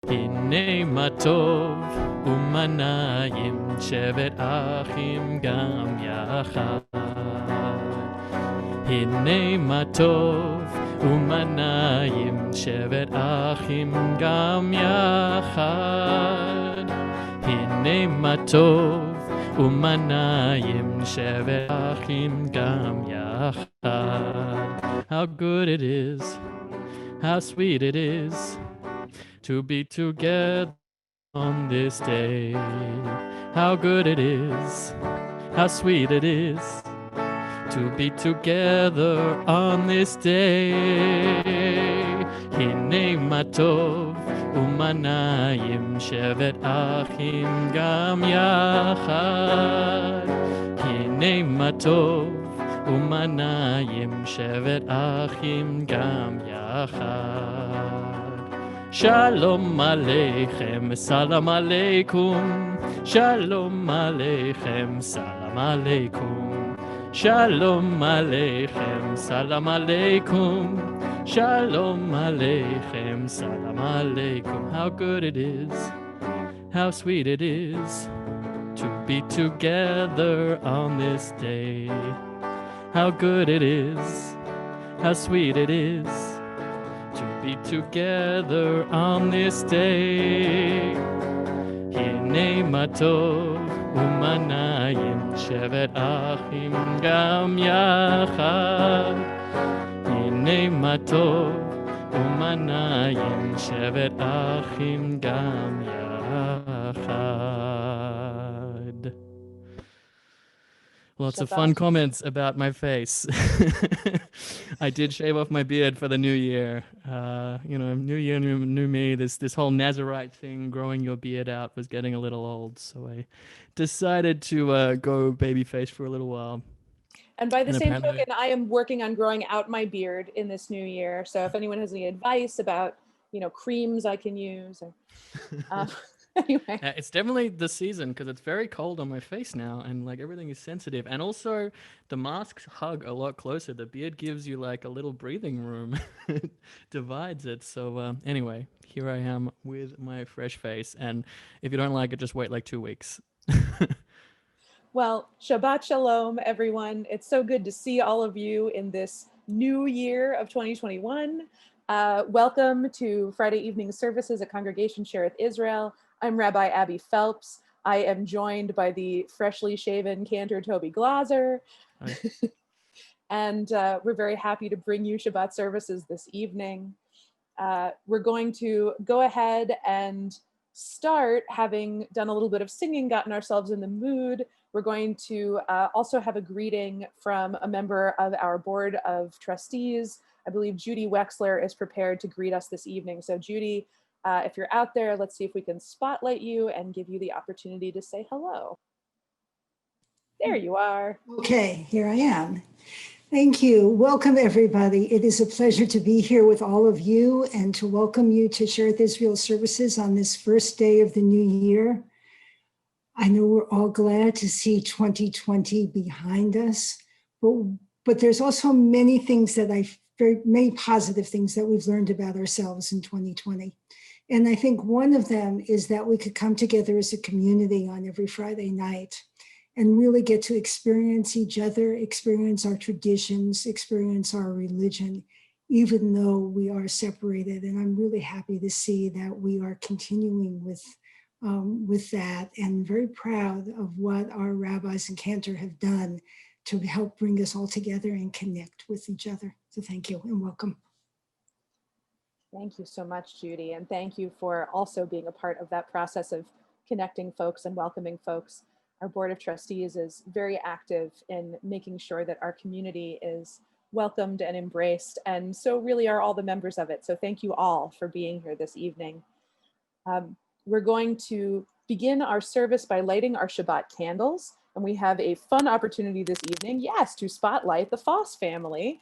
הנה מה טוב ומנעים שבת אחים גם יחד. הנה מה טוב ומנעים שבת אחים גם יחד. הנה מה טוב ומנעים שבת אחים גם יחד. How good it is, how sweet it is to be together on this day. How good it is, how sweet it is to be together on this day. הנה מה טוב ומנעים שבת אחים גם יחד. הנה מה טוב ומנעים שבת אחים גם יחד. Shalom Aleichem, Salam Aleikum. Shalom Aleichem, Salam Aleikum. Shalom Aleichem, Salam Aleikum. Shalom Aleichem, Salam Aleikum. How good it is, how sweet it is to be together on this day. How good it is, how sweet it is to be together on this day. הנה מה טוב ומנעים שבת אחים גם יחד. הנה מה טוב ומנעים שבת אחים גם יחד. Lots of fun comments about my face. I did shave off my beard for the new year. New year, new me. This whole Nazarite thing, growing your beard out, was getting a little old. So I decided to go baby face for a little while. And by the same token, I am working on growing out my beard in this new year. So if anyone has any advice about, creams I can use, or, anyway. It's definitely the season because it's very cold on my face now and like everything is sensitive. And also the masks hug a lot closer. The beard gives you like a little breathing room. It divides it. So anyway, here I am with my fresh face. And if you don't like it, just wait like 2 weeks. Well, Shabbat Shalom, everyone. It's so good to see all of you in this new year of 2021. Welcome to Friday evening services at Congregation Shereth Israel. I'm Rabbi Abby Phelps. I am joined by the freshly shaven Cantor Toby Glaser. And we're very happy to bring you Shabbat services this evening. We're going to go ahead and start, having done a little bit of singing, gotten ourselves in the mood. We're going to also have a greeting from a member of our board of trustees. I believe Judy Wexler is prepared to greet us this evening. So Judy, if you're out there, let's see if we can spotlight you and give you the opportunity to say hello. There you are. Okay, here I am. Thank you. Welcome, everybody. It is a pleasure to be here with all of you and to welcome you to Shereth Israel services on this first day of the new year. I know we're all glad to see 2020 behind us, but there's also many things that many positive things that we've learned about ourselves in 2020. And I think one of them is that we could come together as a community on every Friday night and really get to experience each other, experience our traditions, experience our religion, even though we are separated. And I'm really happy to see that we are continuing with that, and very proud of what our rabbis and Cantor have done to help bring us all together and connect with each other. So thank you and welcome. Thank you so much, Judy. And thank you for also being a part of that process of connecting folks and welcoming folks. Our board of trustees is very active in making sure that our community is welcomed and embraced. And so really are all the members of it. So thank you all for being here this evening. We're going to begin our service by lighting our Shabbat candles. And we have a fun opportunity this evening, yes, to spotlight the Foss family.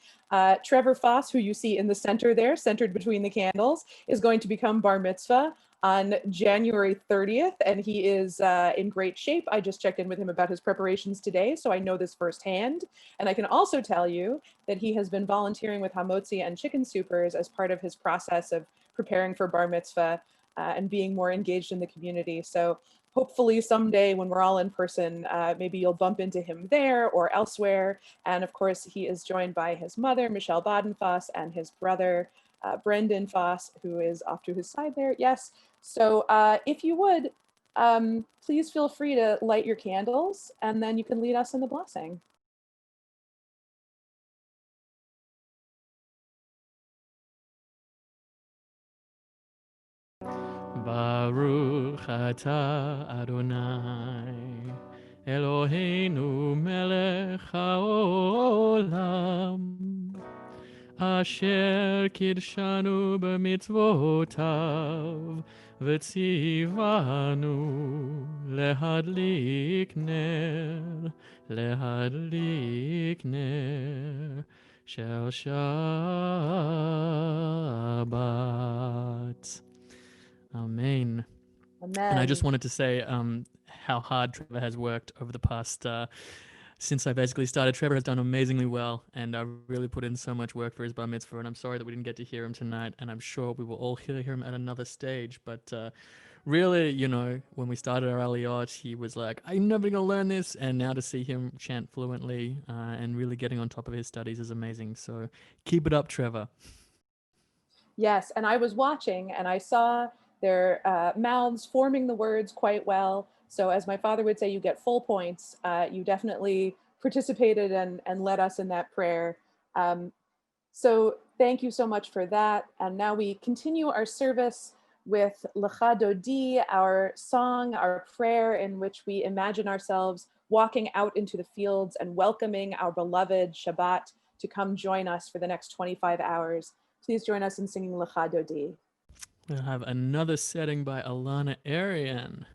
Trevor Foss, who you see in the center there, centered between the candles, is going to become bar mitzvah on January 30th, and he is in great shape. I just checked in with him about his preparations today, so I know this firsthand. And I can also tell you that he has been volunteering with Hamotzi and Chicken Soupers as part of his process of preparing for bar mitzvah and being more engaged in the community. So hopefully someday when we're all in person, maybe you'll bump into him there or elsewhere. And of course, he is joined by his mother, Michelle Baden-Foss, and his brother, Brendan Foss, who is off to his side there. Yes. So if you would, please feel free to light your candles, and then you can lead us in the blessing. Baruch atah Adonai Eloheinu melech haolam Asher kidshanu b'mitzvotav v'tzivanu lehadlik ner shel Shabbat. Amen. Amen. And I just wanted to say how hard Trevor has worked over the past, since I basically started. Trevor has done amazingly well, and I really put in so much work for his bar mitzvah, and I'm sorry that we didn't get to hear him tonight, and I'm sure we will all hear him at another stage. But really, you know, when we started our Aliyot, he was like, I'm never going to learn this, and now to see him chant fluently and really getting on top of his studies is amazing. So keep it up, Trevor. Yes, and I was watching, and I saw their mouths forming the words quite well. So as my father would say, you get full points. You definitely participated and led us in that prayer. So thank you so much for that. And now we continue our service with Lecha Dodi, our song, our prayer in which we imagine ourselves walking out into the fields and welcoming our beloved Shabbat to come join us for the next 25 hours. Please join us in singing Lecha Dodi. We'll have another setting by Alana Arian.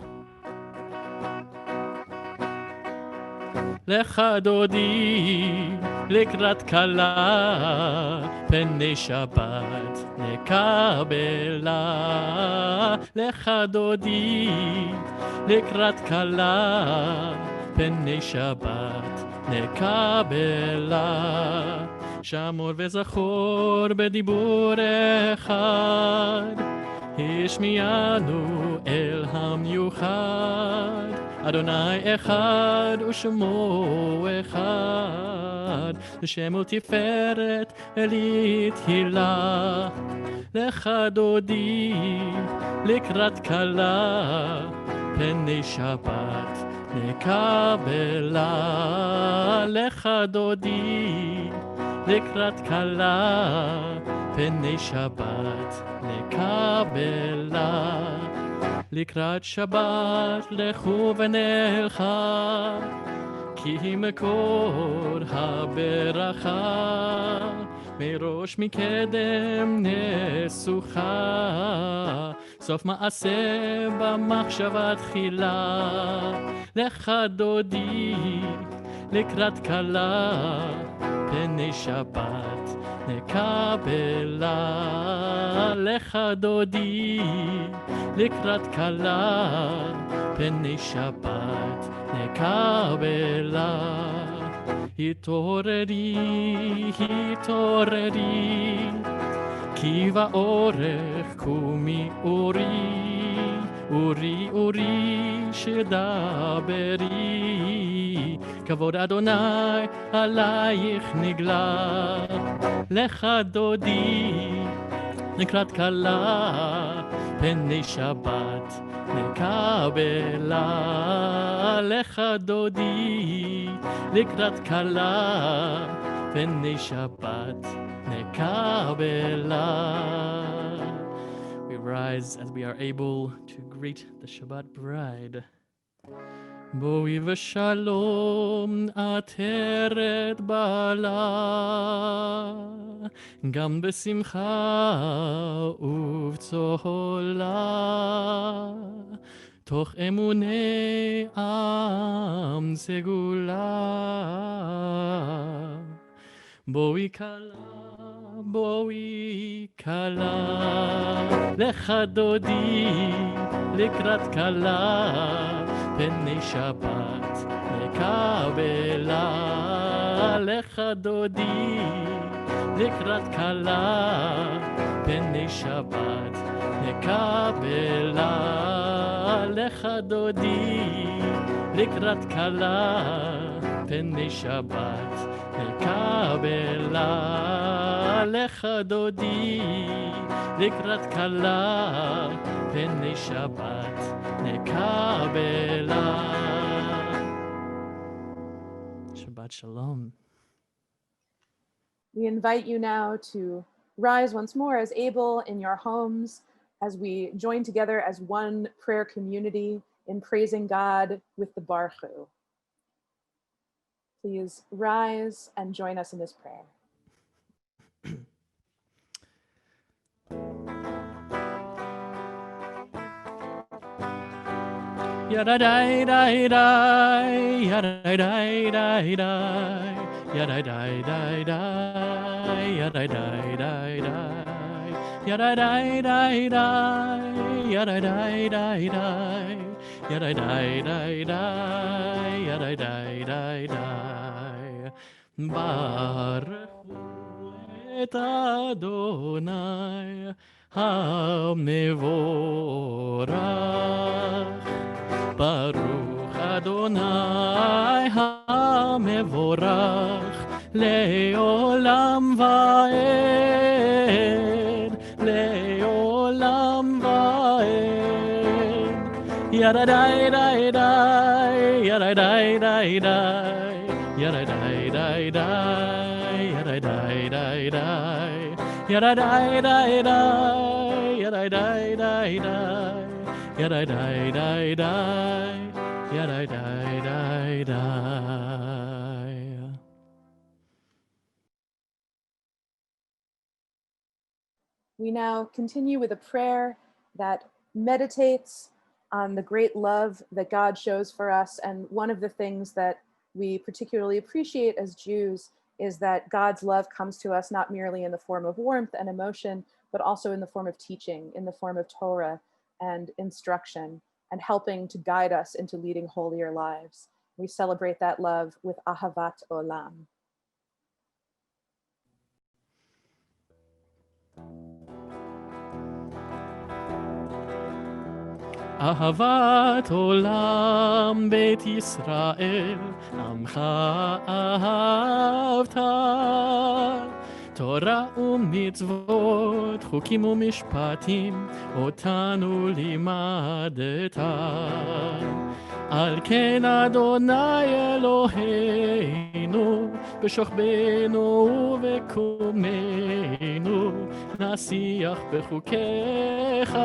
Lecha Dodi לקראת כלה פני שבת נקבלה לך דודי לקראת כלה פני שבת נקבלה שמור וזכור בדיבור אחד השמיענו אל המיוחד אדוני אחד ושמו אחד לשמו תפארת ולתהילה לך דודי לקראת כלה פני שבת נקבלה לך דודי לקראת כלה פני שבת נקבלה לקראת שבת לכו ונלכה כי מקור הברכה מראש מקדם נסוכה סוף מעשה במחשבה תחילה לך דודי לקראת כלה פני שבת נקבלה לך דודי לקראת כלה פני שבת נקבלה התעוררי התעוררי כי באורך קומי אורי אורי אורי שדברי כבוד אדוני עלייך נגלה לך דודי לקראת כלה פני שבת נקבלה לך דודי לקראת כלה פני שבת נקבלה. We rise as we are able to greet the Shabbat bride. בואי ושלום עטרת בעלה גם בשמחה ובצהלה תוך אמוני עם סגולה בואי כלה לך דודי לקראת כלה פני שבת נקבלה לך דודי לקראת כלה פני שבת נקבלה לך דודי, לקראת כלה פני שבת. נקבלה לך דודי, לקראת כלה פני שבת. נקבלה. Shabbat Shalom. We invite you now to rise once more as able in your homes as we join together as one prayer community in praising God with the Baruch Hu. Please rise and join us in this prayer. Yadai dai dai, yadai dai dai dai, yadai dai dai dai, yadai dai dai dai, yadai dai dai dai, yadai dai dai dai, yadai dai dai dai, yadai dai dai dai. Baruchu et Adonai HaMevorach. Baruch Adonai HaMevorach Le'olam va'ed, Le'olam va'ed. Yadai dai dai, yadai dai dai dai, yadai dai dai dai, yadai dai dai dai, yadai dai dai dai, yadai dai dai dai. Yadai dai dai dai, yadai dai dai dai. We now continue with a prayer that meditates on the great love that God shows for us. And one of the things that we particularly appreciate as Jews is that God's love comes to us not merely in the form of warmth and emotion, but also in the form of teaching, in the form of Torah and instruction, and helping to guide us into leading holier lives. We celebrate that love with Ahavat Olam. אהבת עולם בית ישראל, עמך אהבת. תורה ומצוות, חוקים ומשפטים, אותנו לימדת. על כן אדוני אלוהינו, בשוכבנו ובקומנו, נשיח בחוקיך,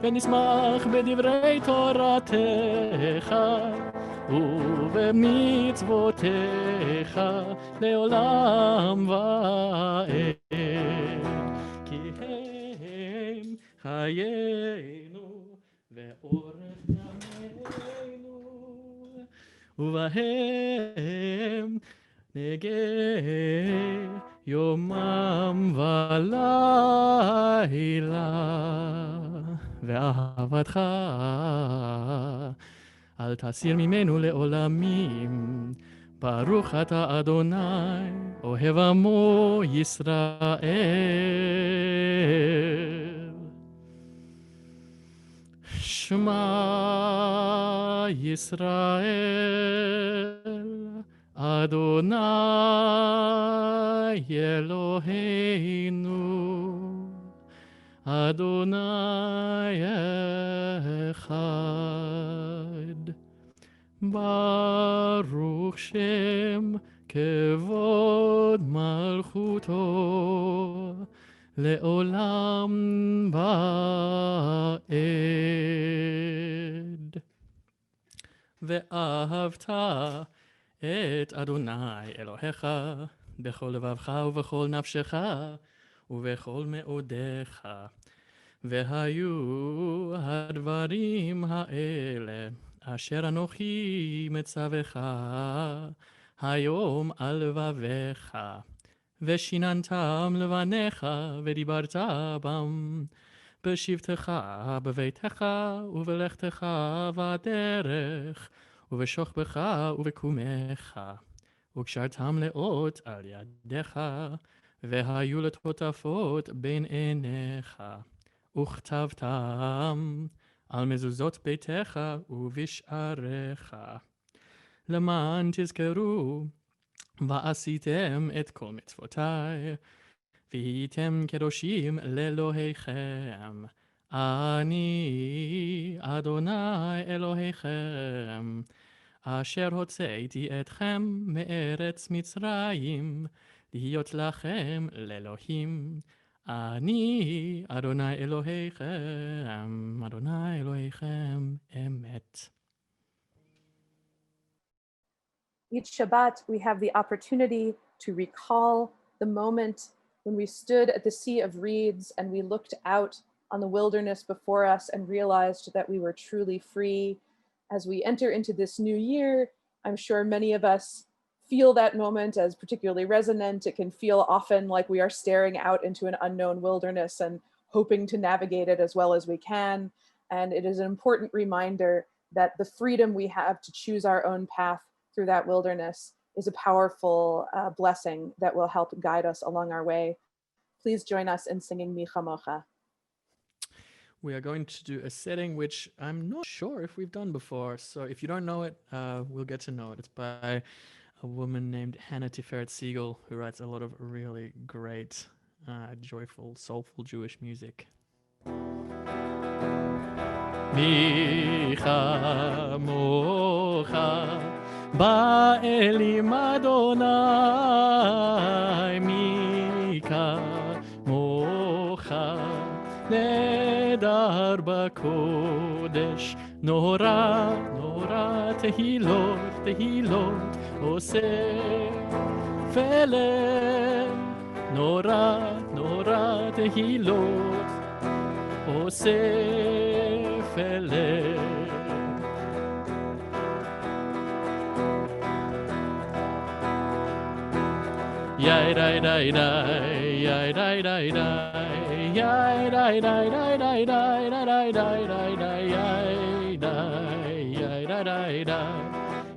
ונשמח בדברי תורתך, ובמצוותיך לעולם ועד. כי הם חיינו ואורך ימינו, ובהם נגה יומם ולילה. ואהבתך אל תסיר ממנו לעולמים. ברוך אתה אדוני, אוהב עמו ישראל. שמע ישראל, אדוני אלוהינו, אדוני אחד. ברוך שם כבוד מלכותו, לעולם ועד. ואהבת את אדוני אלוהיך בכל לבבך ובכל נפשך ובכל מאודיך. והיו הדברים האלה אשר אנוכי מצווך היום על לבביך, ושיננתם לבניך ודיברת בם, בשבתך בביתך ובלכתך בדרך, ובשוכבך ובקומך, וקשרתם לאות על ידיך, והיו לטוטפות בין עיניך. וכתבתם על מזוזות ביתך ובשעריך, למען תזכרו ועשיתם את כל מצוותיי, והייתם קדושים לאלוהיכם. אני אדוני אלוהיכם, אשר הוצאתי אתכם מארץ מצרים, להיות לכם לאלוהים. אני אדוני אלוהיכם, אדוני אלוהיכם אמת. Each Shabbat, we have the opportunity to recall the moment when we stood at the Sea of Reeds and we looked out on the wilderness before us and realized that we were truly free. As we enter into this new year, I'm sure many of us feel that moment as particularly resonant. It can feel often like we are staring out into an unknown wilderness and hoping to navigate it as well as we can. And it is an important reminder that the freedom we have to choose our own path through that wilderness is a powerful blessing that will help guide us along our way. Please join us in singing Mi Chamocha. We are going to do a setting which I'm not sure if we've done before. So if you don't know it, we'll get to know it. It's by a woman named Hannah Tiferet Siegel, who writes a lot of really great, joyful, soulful Jewish music. Mi chamocha ba'elim Adonai, mi kamocha nedar b'kodesh, nora, nora, tehilot, tehilot, oseh felem, nora, nora, tehilot, oseh felem. Yai dai dai dai, yai dai dai dai, yai dai dai dai dai dai dai dai dai dai, yai dai, yai dai dai dai,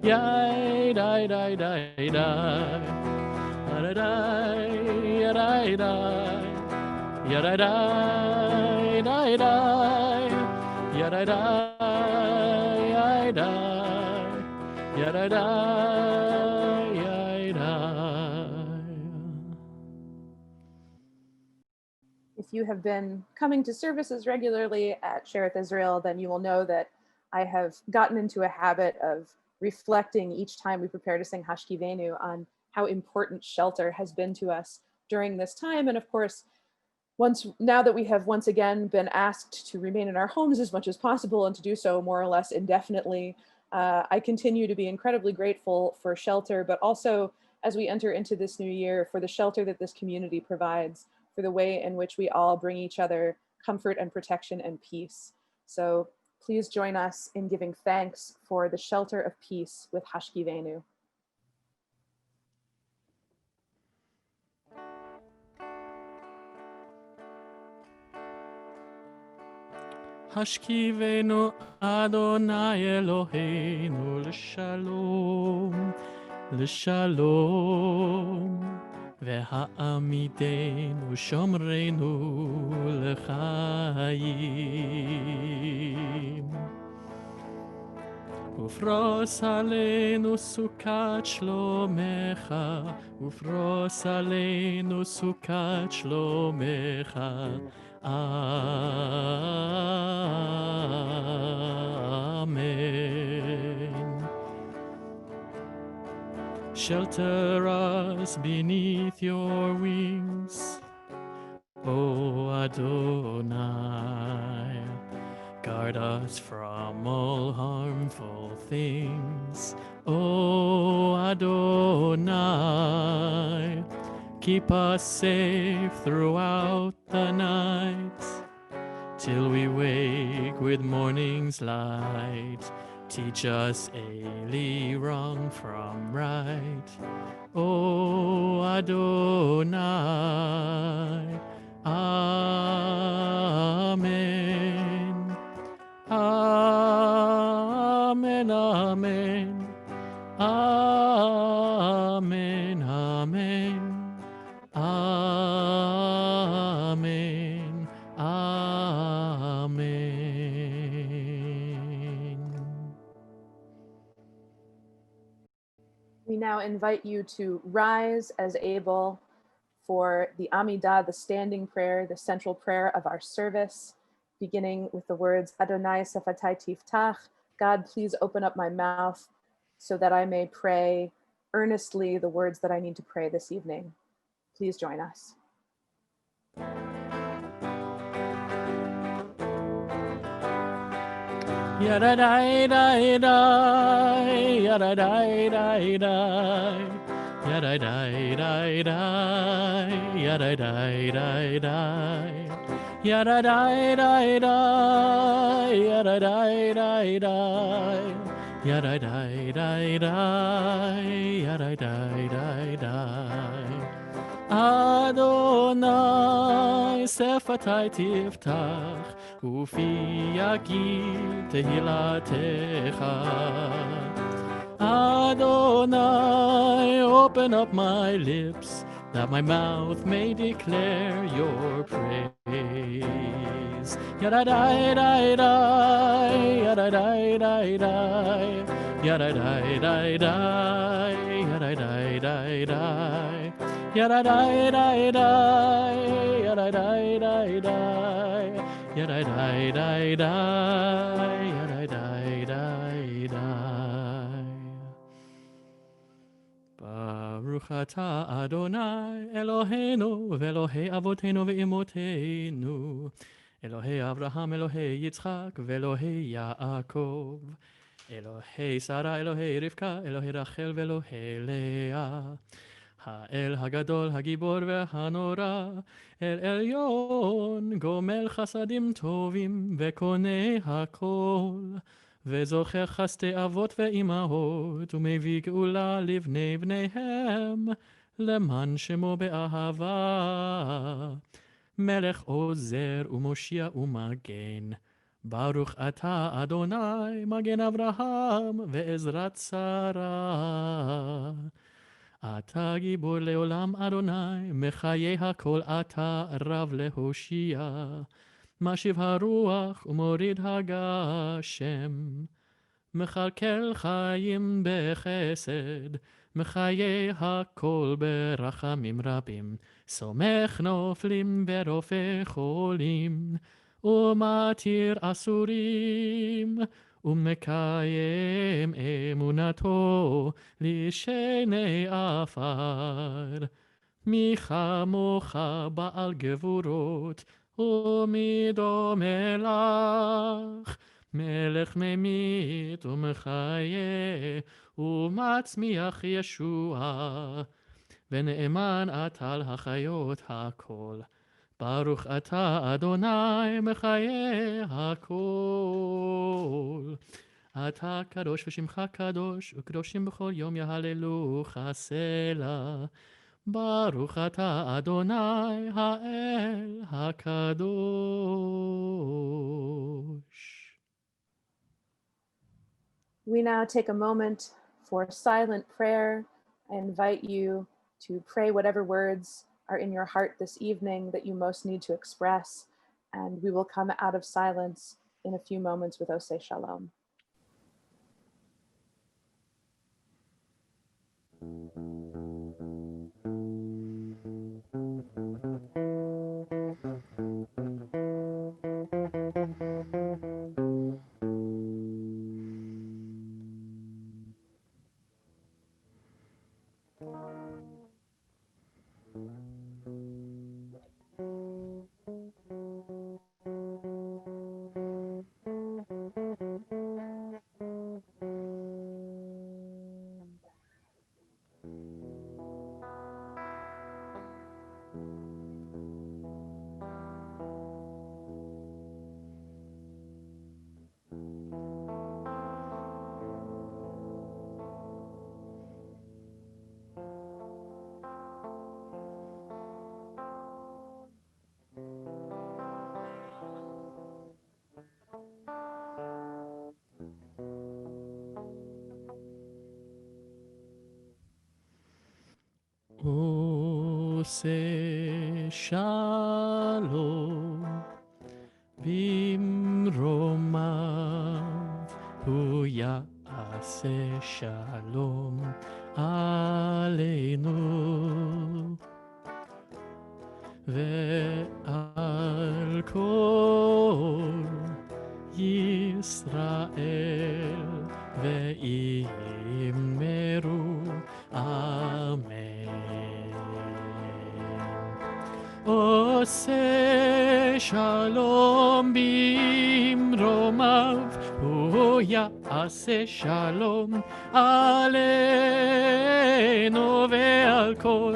yai dai dai dai dai, yai dai, yai dai dai, yai dai dai dai dai, yai dai dai, yai dai, yai dai dai, yai dai. If you have been coming to services regularly at Shereth Israel, then you will know that I have gotten into a habit of reflecting each time we prepare to sing Hashkivenu on how important shelter has been to us during this time. And of course, now that we have once again been asked to remain in our homes as much as possible and to do so more or less indefinitely, I continue to be incredibly grateful for shelter, but also as we enter into this new year, for the shelter that this community provides, for the way in which we all bring each other comfort and protection and peace. So please join us in giving thanks for the shelter of peace with Hashkivenu. Hashkivenu Adonai Eloheinu l'shalom, l'shalom, והעמידנו שומרנו לחיים. ופרוס עלינו סוכת שלומך, ופרוס עלינו סוכת שלומך. Amen. Shelter us beneath your wings, O Adonai. Guard us from all harmful things, O Adonai. Keep us safe throughout the night, till we wake with morning's light. Teach us daily wrong from right, O Adonai. Amen. Amen, amen. Amen, amen. Amen. Amen. now invite you to rise as able for the Amidah, the standing prayer, the central prayer of our service, beginning with the words, Adonai Sefatai Tiftach, God, please open up my mouth so that I may pray earnestly the words that I need to pray this evening. Please join us. Yada dai dai dai, yada dai dai dai, yada dai dai dai, yada dai dai dai, yada dai dai dai, yada dai dai dai, yada dai dai dai, yada dai dai dai. Adonai שפתי תפתח ופי יגיד תהילתך. Adonai, open up my lips that my mouth may declare your praise. Yada dai dai dai, yada dai dai dai, yada dai dai dai, yada dai dai dai, yada dai dai dai, yada dai dai dai, yada dai dai dai, yada dai dai dai. Baruch atah Adonai Eloheinu ve'Elohei Avotenu ve'Imotenu Elohei Avraham Elohei Yitzchak ve'Elohei Yaakov Elohei Sarah Elohei Rivka Elohei Rachel ve'Elohei Leah האל הגדול, הגיבור והנורא, אל עליון, גומל חסדים טובים וקונה הכל, וזוכר חסדי אבות ואימהות, ומביא גאולה לבני בניהם, למען שמו באהבה. מלך עוזר ומושיע ומגן, ברוך אתה אדוני, מגן אברהם ועזרת שרה. אתה גיבור לעולם אדוני, מחיי הכל אתה רב להושיע, משיב הרוח ומוריד הגשם, מכלכל חיים בחסד, מחיי הכל ברחמים רבים, סומך נופלים ורופא חולים, ומתיר אסורים, ומקיים אמונתו לשני עפר. מי כמוך בעל גבורות, ומי דומה לך, מלך ממית ומחיה, ומצמיח ישועה, ונאמן אתה לחיות הכל. ברוך אתה אדוני מחיי הכל. אתה קדוש ושמך קדוש, וקדושים בכל יום יהללוך סלה. ברוך אתה אדוני האל הקדוש. We now take a moment for silent prayer. I invite you to pray whatever words are in your heart this evening that you most need to express, and we will come out of silence in a few moments with Oseh Shalom. עושה שלום במרומיו, הוא יעשה יעשה שלום עלינו ועל כל ישראל ואמרו אמן. עושה שלום במרומיו, הוא יעשה שלום עלינו ועל כל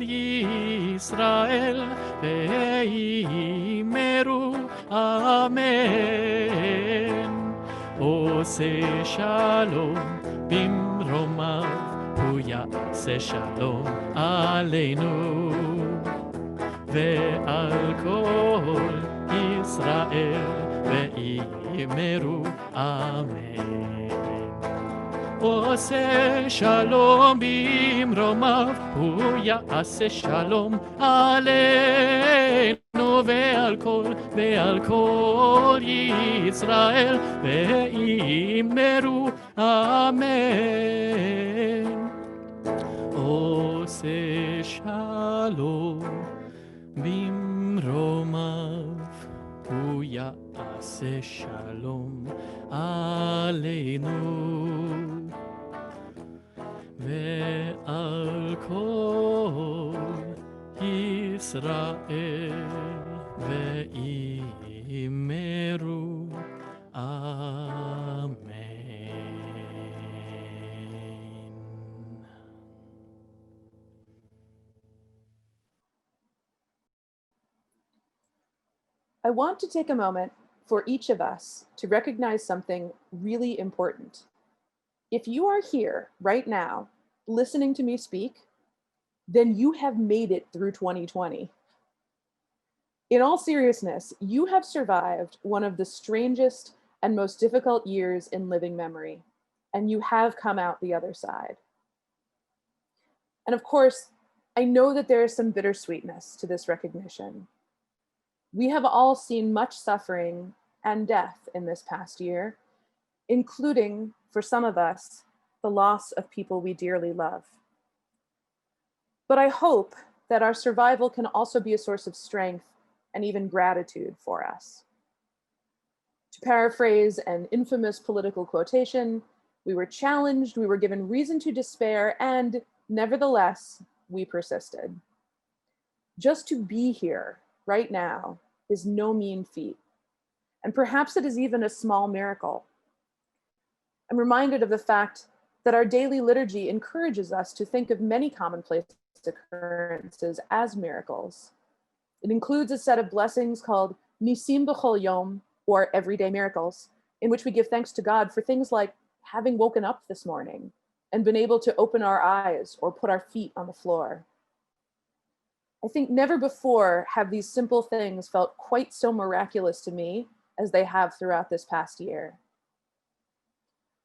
ישראל ואמרו אמן. עושה שלום במרומיו, הוא יעשה שלום עלינו ועל כל ישראל ואמרו אמן. עושה שלום במרומיו, הוא יעשה שלום עלינו ועל כל ישראל ואמרו אמן. עושה שלום במרומיו, הוא יעשה שלום עלינו ועל כל ישראל ואמרו אמן. I want to take a moment for each of us to recognize something really important. If you are here right now, listening to me speak, then you have made it through 2020. In all seriousness, you have survived one of the strangest and most difficult years in living memory, and you have come out the other side. And of course, I know that there is some bittersweetness to this recognition. We have all seen much suffering and death in this past year, including, for some of us, the loss of people we dearly love. But I hope that our survival can also be a source of strength and even gratitude for us. To paraphrase an infamous political quotation, we were challenged, we were given reason to despair, and nevertheless, we persisted. Just to be here right now is no mean feat. And perhaps it is even a small miracle. I'm reminded of the fact that our daily liturgy encourages us to think of many commonplace occurrences as miracles. It includes a set of blessings called Nisim B'chol Yom, or everyday miracles, in which we give thanks to God for things like having woken up this morning and been able to open our eyes or put our feet on the floor. I think never before have these simple things felt quite so miraculous to me as they have throughout this past year.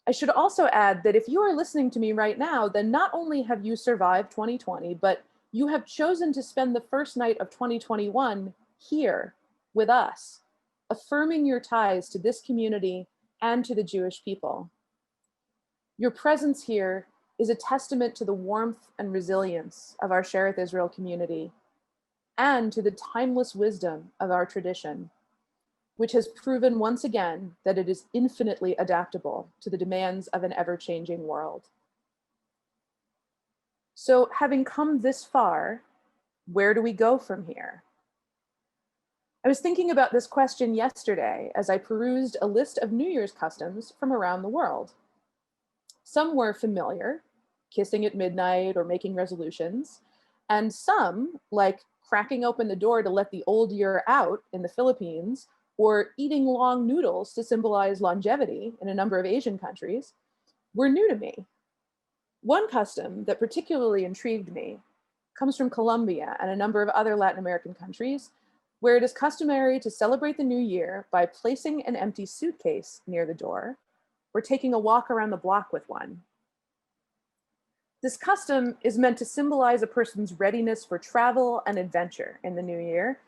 I should also add that if you are listening to me right now, then not only have you survived 2020, but you have chosen to spend the first night of 2021 here with us, affirming your ties to this community and to the Jewish people. Your presence here is a testament to the warmth and resilience of our Shereth Israel community and to the timeless wisdom of our tradition, which has proven once again that it is infinitely adaptable to the demands of an ever-changing world. So having come this far, where do we go from here? I was thinking about this question yesterday as I perused a list of New Year's customs from around the world. Some were familiar, kissing at midnight or making resolutions, and some, like cracking open the door to let the old year out in the Philippines, or eating long noodles to symbolize longevity in a number of Asian countries, were new to me. One custom that particularly intrigued me comes from Colombia and a number of other Latin American countries, where it is customary to celebrate the new year by placing an empty suitcase near the door or taking a walk around the block with one. This custom is meant to symbolize a person's readiness for travel and adventure in the new year,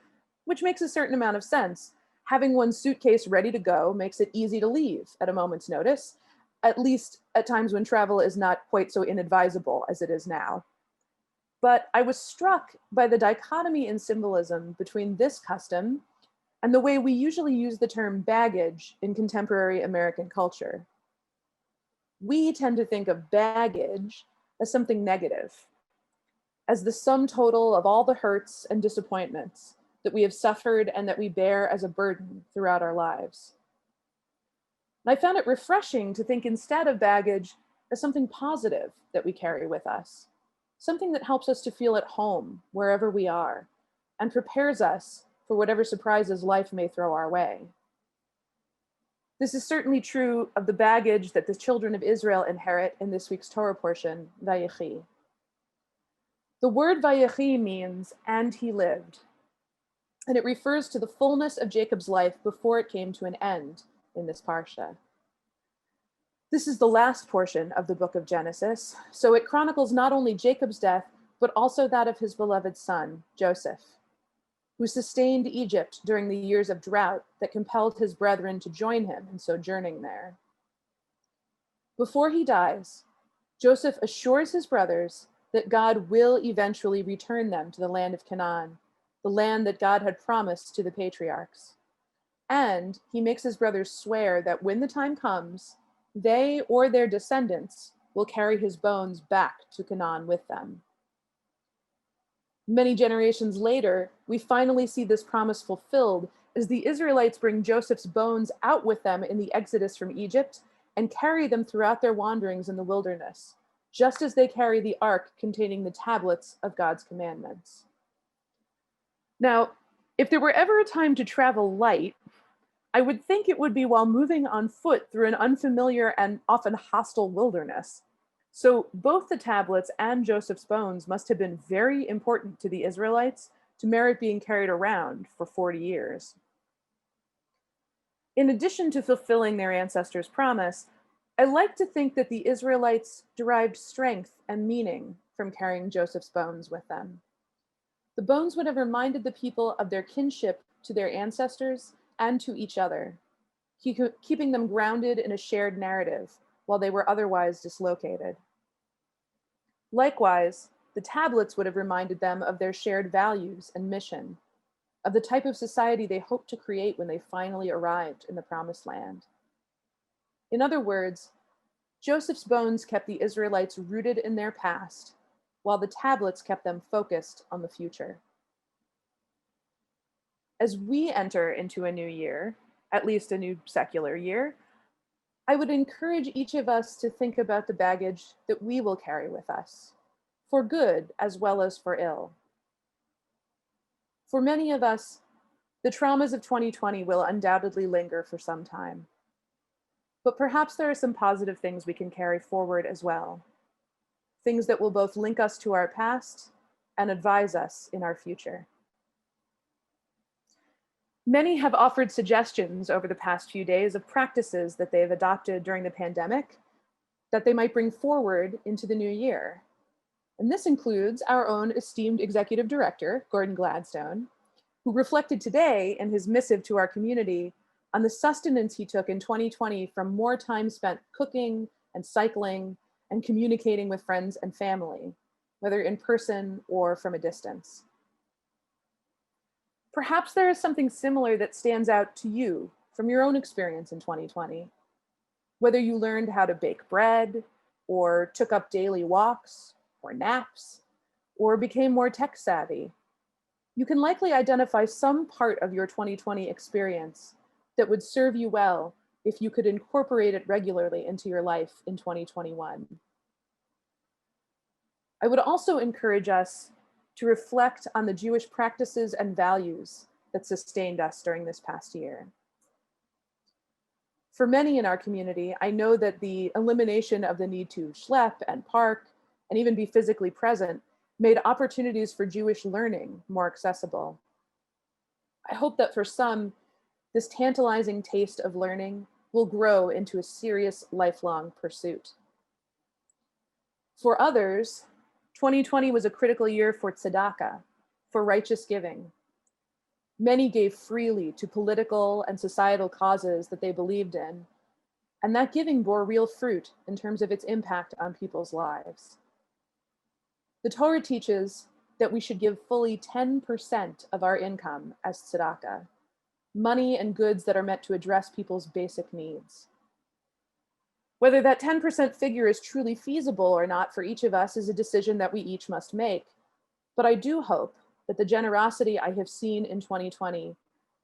which makes a certain amount of sense. Having one's suitcase ready to go makes it easy to leave at a moment's notice, at least at times when travel is not quite so inadvisable as it is now. But I was struck by the dichotomy in symbolism between this custom and the way we usually use the term baggage in contemporary American culture. We tend to think of baggage as something negative, as the sum total of all the hurts and disappointments that we have suffered and that we bear as a burden throughout our lives. And I found it refreshing to think instead of baggage as something positive that we carry with us, something that helps us to feel at home wherever we are and prepares us for whatever surprises life may throw our way. This is certainly true of the baggage that the children of Israel inherit in this week's Torah portion, Vayechi. The word Vayechi means, and he lived, and it refers to the fullness of Jacob's life before it came to an end in this parsha. This is the last portion of the book of Genesis, so it chronicles not only Jacob's death, but also that of his beloved son, Joseph, who sustained Egypt during the years of drought that compelled his brethren to join him in sojourning there. Before he dies, Joseph assures his brothers that God will eventually return them to the land of Canaan, the land that God had promised to the patriarchs. And he makes his brothers swear that when the time comes, they or their descendants will carry his bones back to Canaan with them. Many generations later, we finally see this promise fulfilled as the Israelites bring Joseph's bones out with them in the exodus from Egypt and carry them throughout their wanderings in the wilderness, just as they carry the ark containing the tablets of God's commandments. Now, if there were ever a time to travel light, I would think it would be while moving on foot through an unfamiliar and often hostile wilderness. So both the tablets and Joseph's bones must have been very important to the Israelites to merit being carried around for 40 years. In addition to fulfilling their ancestors' promise, I like to think that the Israelites derived strength and meaning from carrying Joseph's bones with them. The bones would have reminded the people of their kinship to their ancestors and to each other, keeping them grounded in a shared narrative while they were otherwise dislocated. Likewise, the tablets would have reminded them of their shared values and mission, of the type of society they hoped to create when they finally arrived in the Promised Land. In other words, Joseph's bones kept the Israelites rooted in their past, while the tablets kept them focused on the future. As we enter into a new year, at least a new secular year, I would encourage each of us to think about the baggage that we will carry with us, for good as well as for ill. For many of us, the traumas of 2020 will undoubtedly linger for some time. But perhaps there are some positive things we can carry forward as well. Things that will both link us to our past and advise us in our future. Many have offered suggestions over the past few days of practices that they have adopted during the pandemic that they might bring forward into the new year. And this includes our own esteemed executive director, Gordon Gladstone, who reflected today in his missive to our community on the sustenance he took in 2020 from more time spent cooking and cycling and communicating with friends and family, whether in person or from a distance. Perhaps there is something similar that stands out to you from your own experience in 2020. Whether you learned how to bake bread, or took up daily walks, or naps, or became more tech savvy, you can likely identify some part of your 2020 experience that would serve you well if you could incorporate it regularly into your life in 2021. I would also encourage us to reflect on the Jewish practices and values that sustained us during this past year. For many in our community, I know that the elimination of the need to schlep and park and even be physically present made opportunities for Jewish learning more accessible. I hope that for some, this tantalizing taste of learning will grow into a serious lifelong pursuit. For others, 2020 was a critical year for tzedakah, for righteous giving. Many gave freely to political and societal causes that they believed in, and that giving bore real fruit in terms of its impact on people's lives. The Torah teaches that we should give fully 10% of our income as tzedakah, money and goods that are meant to address people's basic needs. Whether that 10% figure is truly feasible or not for each of us is a decision that we each must make. But I do hope that the generosity I have seen in 2020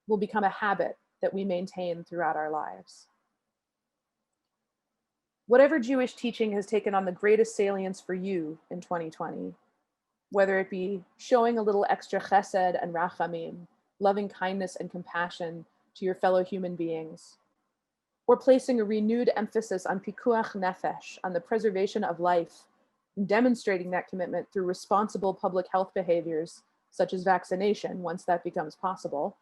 will become a habit that we maintain throughout our lives. Whatever Jewish teaching has taken on the greatest salience for you in 2020, whether it be showing a little extra chesed and rachamim, loving kindness and compassion to your fellow human beings, or placing a renewed emphasis on pikuach nefesh, on the preservation of life, and demonstrating that commitment through responsible public health behaviors, such as vaccination, once that becomes possible,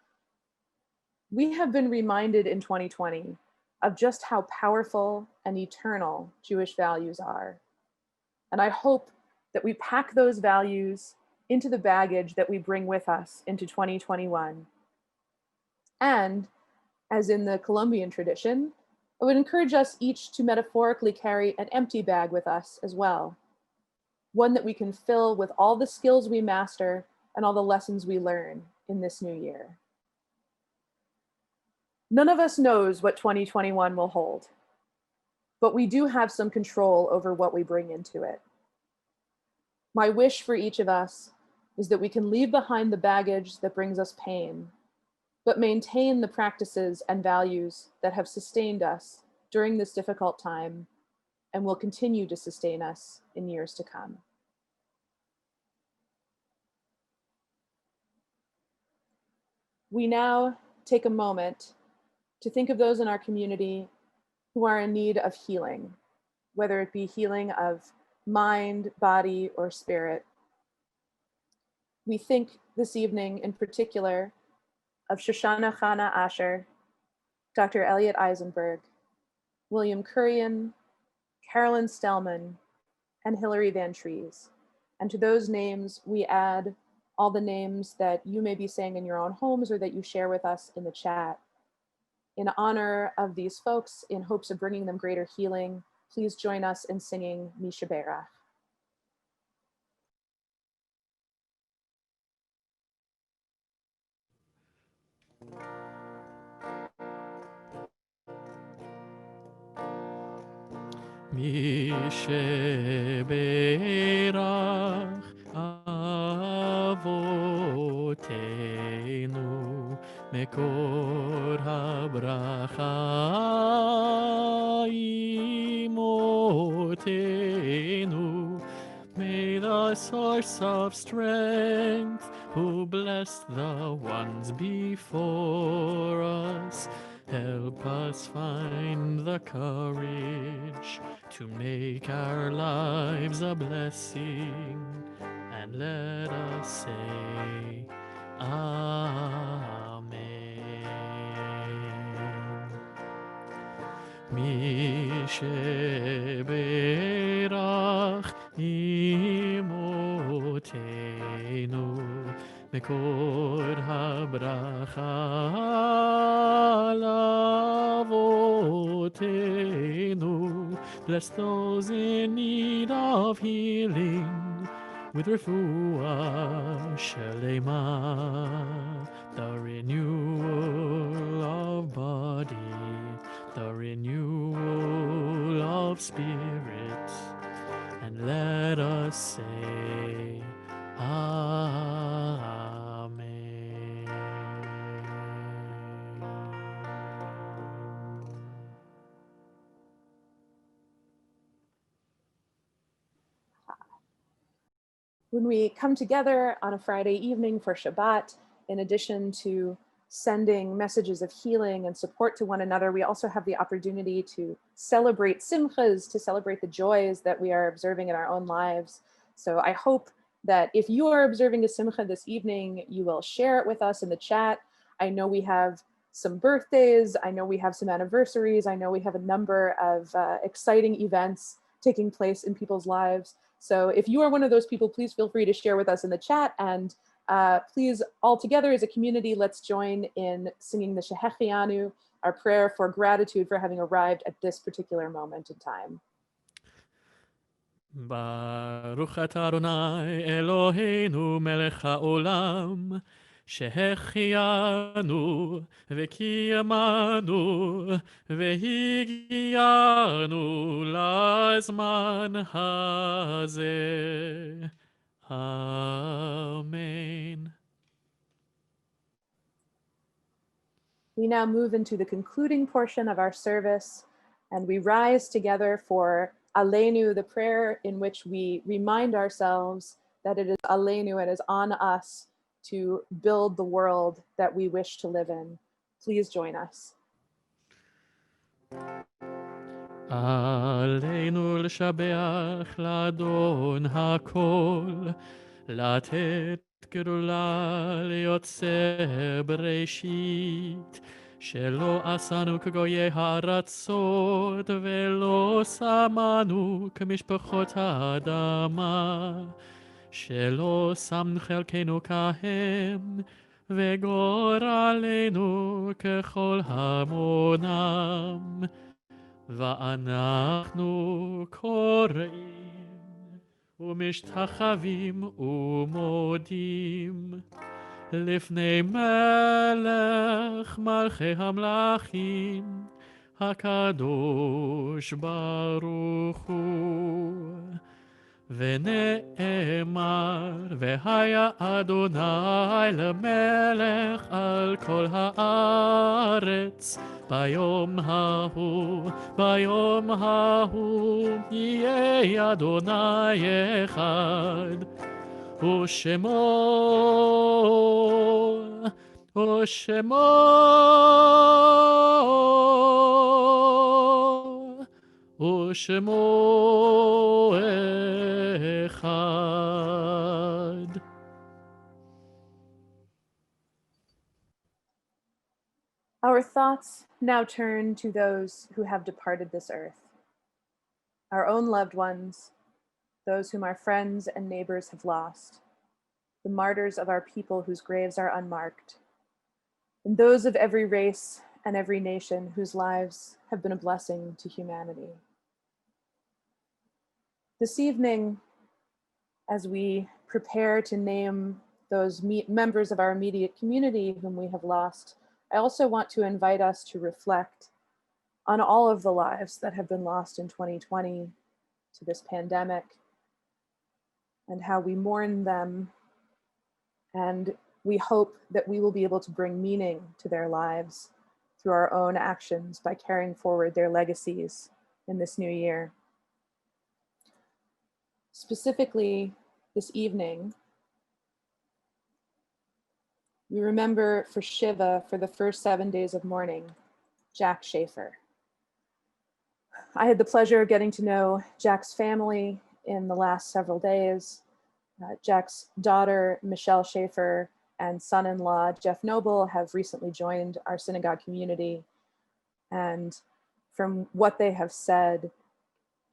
we have been reminded in 2020 of just how powerful and eternal Jewish values are. And I hope that we pack those values into the baggage that we bring with us into 2021. And as in the Colombian tradition, I would encourage us each to metaphorically carry an empty bag with us as well. One that we can fill with all the skills we master and all the lessons we learn in this new year. None of us knows what 2021 will hold, but we do have some control over what we bring into it. My wish for each of us is that we can leave behind the baggage that brings us pain, but maintain the practices and values that have sustained us during this difficult time and will continue to sustain us in years to come. We now take a moment to think of those in our community who are in need of healing, whether it be healing of mind, body, or spirit. We think this evening in particular of Shoshana Chana Asher, Dr. Elliot Eisenberg, William Kurian, Carolyn Stellman, and Hilary Van Trees. And to those names, we add all the names that you may be saying in your own homes or that you share with us in the chat. In honor of these folks, in hopes of bringing them greater healing, please join us in singing Misha Berach. Misha Berach Avotenu Mekor HaBracha Imotenu. May the source of strength, who blessed the ones before us, help us find the courage to make our lives a blessing, and let us say Amen. Misha Berach Imotenu Mekor HaBracha Lavotenu. Bless those in need of healing with refuah shelema, the renewal of body, the renewal of spirit, and let us say Amen. When we come together on a Friday evening for Shabbat, in addition to sending messages of healing and support to one another, we also have the opportunity to celebrate simchas, to celebrate the joys that we are observing in our own lives. So I hope that if you are observing a simcha this evening, you will share it with us in the chat. I know we have some birthdays, I know we have some anniversaries, I know we have a number of exciting events taking place in people's lives. So if you are one of those people, please feel free to share with us in the chat, and Please, all together as a community, let's join in singing the Shehechianu, our prayer for gratitude for having arrived at this particular moment in time. Baruch atah Adonai Eloheinu melech haolam שהחיינו וקיימנו והגיענו לזמן הזה. Amen. We now move into the concluding portion of our service, and we rise together for Aleinu, the prayer in which we remind ourselves that it is Aleinu, it is on us to build the world that we wish to live in. Please join us. עלינו לשבח לאדון הכל, לתת גדולה ליוצר בראשית, שלא עשנו כגויי הארצות ולא שמנו כמשפחות האדמה, שלא שם חלקנו כהם וגורלנו ככל המונם. ואנחנו קוראים ומשתחווים ומודים לפני מלך מלכי המלכים הקדוש ברוך הוא. ונאמר והיה אדוני למלך על כל הארץ ביום ההוא יהיה אדוני אחד ושמו אחד. Our thoughts now turn to those who have departed this earth, our own loved ones, those whom our friends and neighbors have lost, the martyrs of our people whose graves are unmarked, and those of every race and every nation whose lives have been a blessing to humanity. This evening, as we prepare to name those members of our immediate community whom we have lost, I also want to invite us to reflect on all of the lives that have been lost in 2020 to this pandemic and how we mourn them. And we hope that we will be able to bring meaning to their lives through our own actions by carrying forward their legacies in this new year. Specifically, this evening, we remember for Shiva, for the first 7 days of mourning, Jack Schaefer. I had the pleasure of getting to know Jack's family in the last several days. Jack's daughter, Michelle Schaefer, and son-in-law, Jeff Noble, have recently joined our synagogue community. And from what they have said,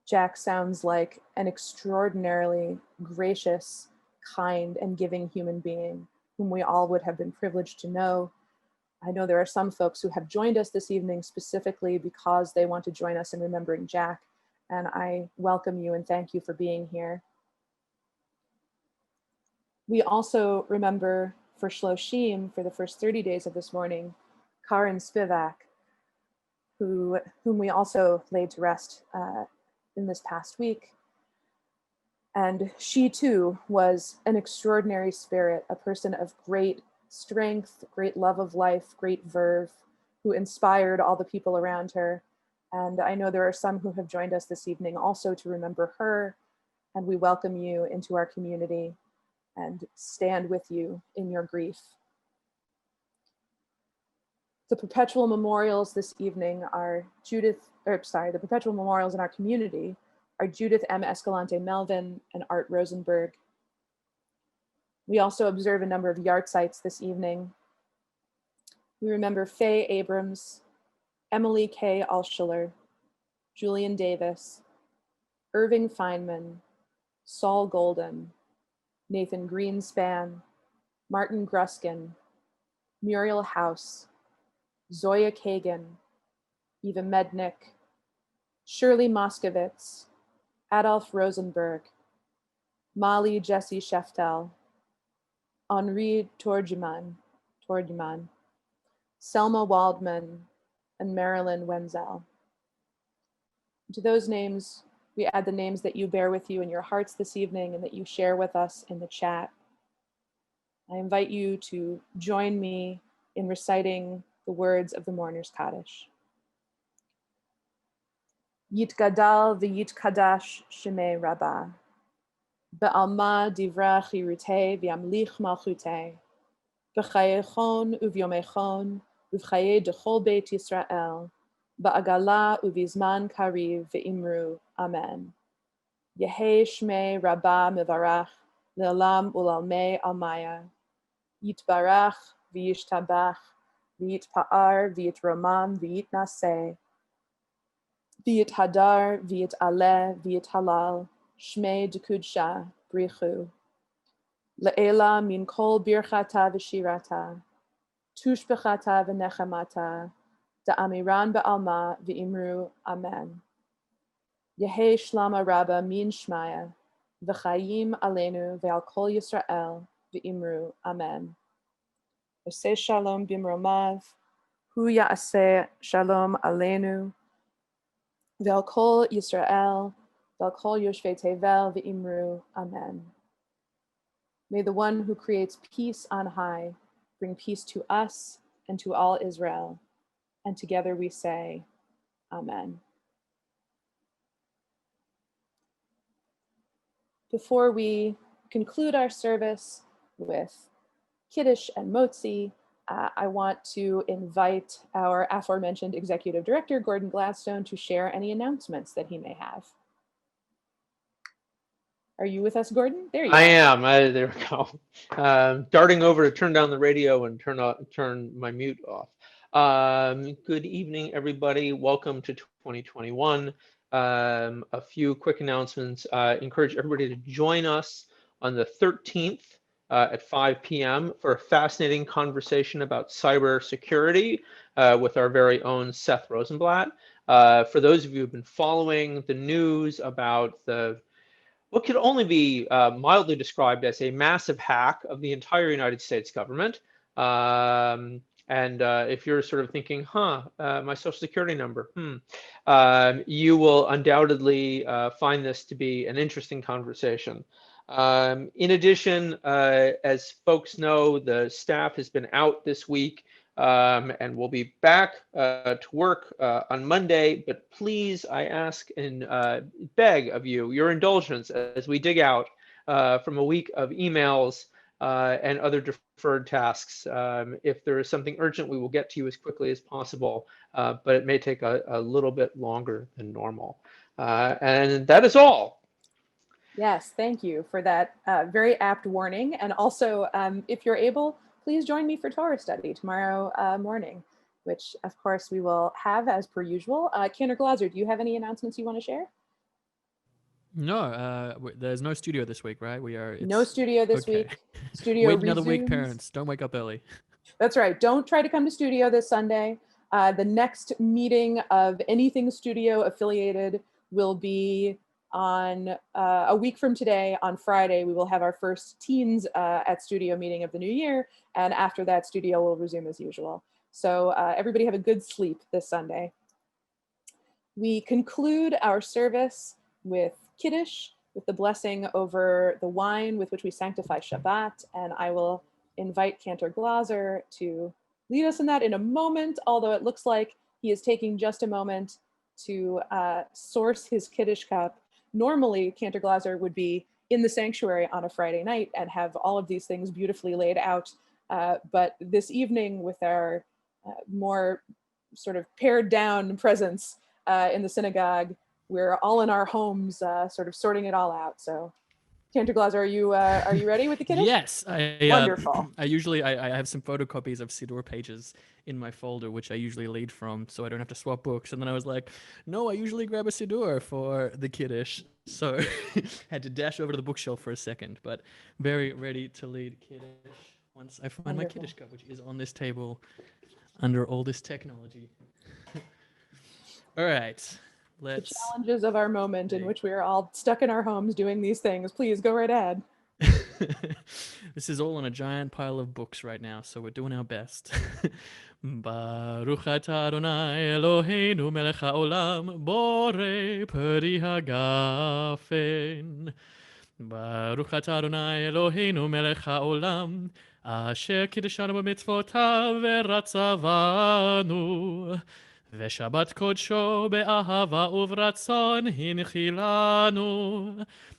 Jack sounds like an extraordinarily gracious, kind, and giving human being whom we all would have been privileged to know. I know there are some folks who have joined us this evening specifically because they want to join us in remembering Jack, and I welcome you and thank you for being here. We also remember for Shloshim, for the first 30 days of this morning, Karen Spivak, whom we also laid to rest in this past week. And she too was an extraordinary spirit, a person of great strength, great love of life, great verve, who inspired all the people around her. And I know there are some who have joined us this evening also to remember her, and we welcome you into our community and stand with you in your grief. The Perpetual Memorials this evening are the Perpetual Memorials in our community are Judith M. Escalante Melvin and Art Rosenberg. We also observe a number of yard sites this evening. We remember Faye Abrams, Emily K. Alschuler, Julian Davis, Irving Feynman, Saul Golden, Nathan Greenspan, Martin Gruskin, Muriel House, Zoya Kagan, Eva Mednick, Shirley Moskowitz, Adolf Rosenberg, Molly Jesse Sheftel, Henri Torgeman, Selma Waldman, and Marilyn Wenzel. To those names, we add the names that you bear with you in your hearts this evening and that you share with us in the chat. I invite you to join me in reciting the words of the Mourner's Kaddish. Yitgadal v'yitkadash shemei Rabbah, be'alma divra chirutei v'yamlich malchutei, b'chayechon uvyomechon uvchaye dechol beit Yisrael, ba'agala uvizman kariv ve'imru, Amen. Yehe shmei Rabbah mevarach, le'olam ulalmei almaya, yitbarach v'yishtabach, v'yitpa'ar v'yitromam v'yitnaseh, v'yithadar v'yit'aleh v'yithalal, shmei dekudsha brichu. Le'ela min kol birchata v'shirata, tushbechata v'nechamata, da'amiran ba'alma v'imru, Amen. Yehe shlama rabba min shmaya, v'chayim alenu ve'al kol Yisrael, v'imru, Amen. Oseh shalom bimromav, hu ya'aseh shalom alenu, ve'al kol Yisrael, ve'al kol yoshvei tevel, v'imru, Amen. May the one who creates peace on high bring peace to us and to all Israel. And together we say, Amen. Before we conclude our service with Kiddush and Motzi, I want to invite our aforementioned Executive Director, Gordon Gladstone, to share any announcements that he may have. Are you with us, Gordon? There you are. I am. There we go. Darting over to turn down the radio and turn my mute off. Good evening, everybody. Welcome to 2021. A few quick announcements. Encourage everybody to join us on the 13th at 5 p.m. for a fascinating conversation about cybersecurity with our very own Seth Rosenblatt. For those of you who've been following the news about what could only be mildly described as a massive hack of the entire United States government. If you're sort of thinking, my social security number, you will undoubtedly find this to be an interesting conversation. In addition, as folks know, the staff has been out this week and we'll be back to work on Monday, but please, I ask and beg of you, your indulgence as we dig out from a week of emails and other deferred tasks. If there is something urgent, we will get to you as quickly as possible, but it may take a little bit longer than normal. And that is all. Yes, thank you for that very apt warning. And also, if you're able, please join me for Torah study tomorrow morning, which of course we will have as per usual. Cantor Glaser, do you have any announcements you want to share? No, there's no studio this week, right? No studio this week. Studio Wait resumes. another week, parents. Don't wake up early. That's right. Don't try to come to studio this Sunday. The next meeting of anything studio affiliated will be on a week from today. On Friday, we will have our first teens at studio meeting of the new year. And after that, studio will resume as usual. So everybody have a good sleep this Sunday. We conclude our service with Kiddush, with the blessing over the wine with which we sanctify Shabbat. And I will invite Cantor Glaser to lead us in that in a moment, although it looks like he is taking just a moment to source his Kiddush cup. Normally, Cantor Glaser would be in the sanctuary on a Friday night and have all of these things beautifully laid out. But this evening, with our more sort of pared down presence in the synagogue, we're all in our homes, sort of sorting it all out. So, Cantor Glaser, are you ready with the Kiddush? Yes, Wonderful. I have some photocopies of Siddur pages in my folder, which I usually lead from, so I don't have to swap books. And then I was like, no, I usually grab a Siddur for the Kiddush, so had to dash over to the bookshelf for a second, but very ready to lead Kiddush. once I find my Wonderful. Kiddush cup, which is on this table under all this technology. All right, The let's. challenges of our moment in Hey. which we are all stuck in our homes doing these things. Please go right ahead. This is all on a giant pile of books right now, so we're doing our best. Baruch atah Adonai Eloheinu melech haolam borei peri hagafen. Baruch atah Adonai Eloheinu melech haolam asher kiddeshanu b'mitzvotav v'ratzavanu ושבת קודשו באהבה וברצון הנחילנו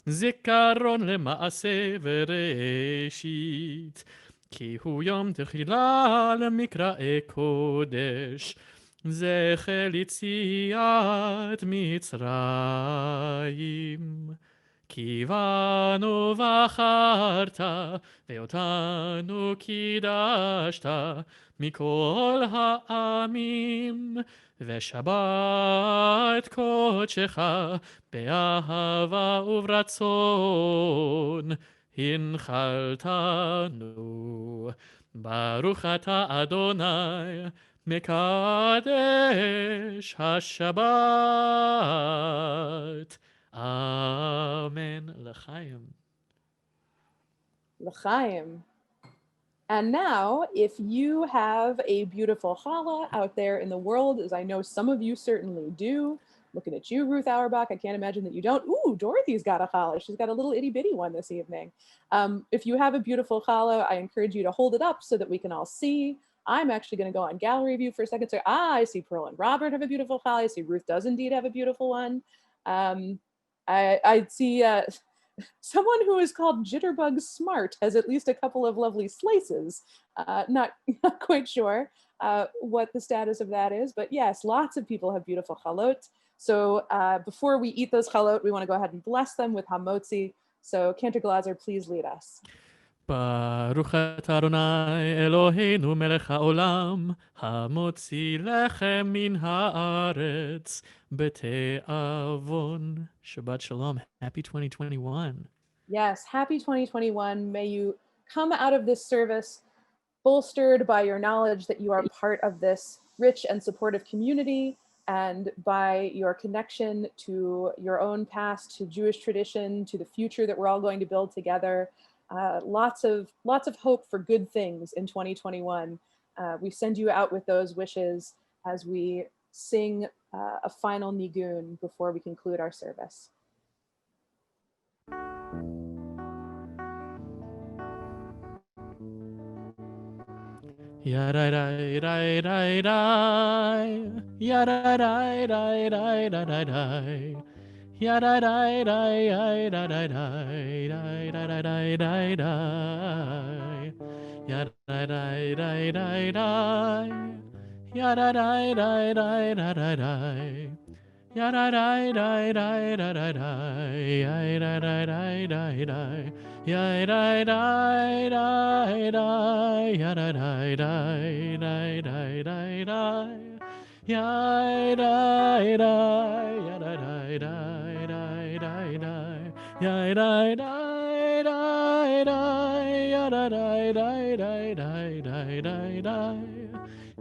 זיכרון למעשה וראשית כי הוא יום תחילה למקראי קודש זכר ליציאת מצרים כי בנו בחרת ואותנו קידשת מכל העמים ושבת קודשך באהבה וברצון הנחלתנו ברוך אתה אדוני מקדש השבת אמן לחיים. L'chaim. And now, if you have a beautiful challah out there in the world, as I know some of you certainly do, looking at you, Ruth Auerbach, I can't imagine that you don't. Ooh, Dorothy's got a challah. She's got a little itty bitty one this evening. If you have a beautiful challah, I encourage you to hold it up so that we can all see. I'm actually going to go on gallery view for a second. So, I see Pearl and Robert have a beautiful challah. I see Ruth does indeed have a beautiful one. I see someone who is called Jitterbug Smart has at least a couple of lovely slices. Not quite sure what the status of that is, but yes, lots of people have beautiful chalot. So before we eat those chalot, we want to go ahead and bless them with hamotzi. So Cantor Glaser, please lead us. ברוך אתה אדוני אלוהינו מלך העולם המוציא לחם מן הארץ בתיאבון. Shabbat Shalom. Happy 2021. Yes, happy 2021. May you come out of this service bolstered by your knowledge that you are part of this rich and supportive community and by your connection to your own past, to Jewish tradition, to the future that we're all going to build together. Lots of hope for good things in 2021. We send you out with those wishes as we sing a final nigun before we conclude our service. Yadai-dai-dai-dai-dai. Yadai-dai-dai-dai-dai-dai. Yadai-dai-dai-dai-dai-dai-dai-dai. Yadai-dai-dai-dai-dai. Yadai-dai-dai-dai-dai-dai. Yadai-dai-dai-dai-dai-dai. Yadai-dai-dai-dai-dai. Yadai-dai-dai-dai. Yadai-dai-dai-dai-dai-dai. Yadai-dai, yadai-dai-dai-dai-dai-dai. Yadai-dai-dai-dai, yadai-dai-dai-dai-dai-dai-dai.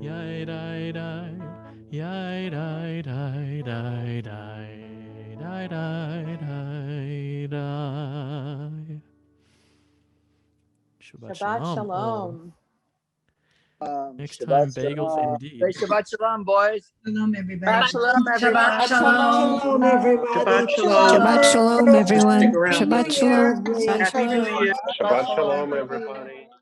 Yadai-dai, yadai-dai-dai-dai-dai-dai. Shabbat Shabbat Shalom. Shalom. Next Shabbat time, bagels shalom. indeed. Say Shabbat shalom, boys. Shalom, everybody. Shabbat shalom, everyone. Shabbat shalom, everybody. Shabbat shalom. Shabbat shalom, Happy everyone. Stick around. Shabbat New Year. shalom. Happy New Year. Shabbat Shabbat shalom, everybody.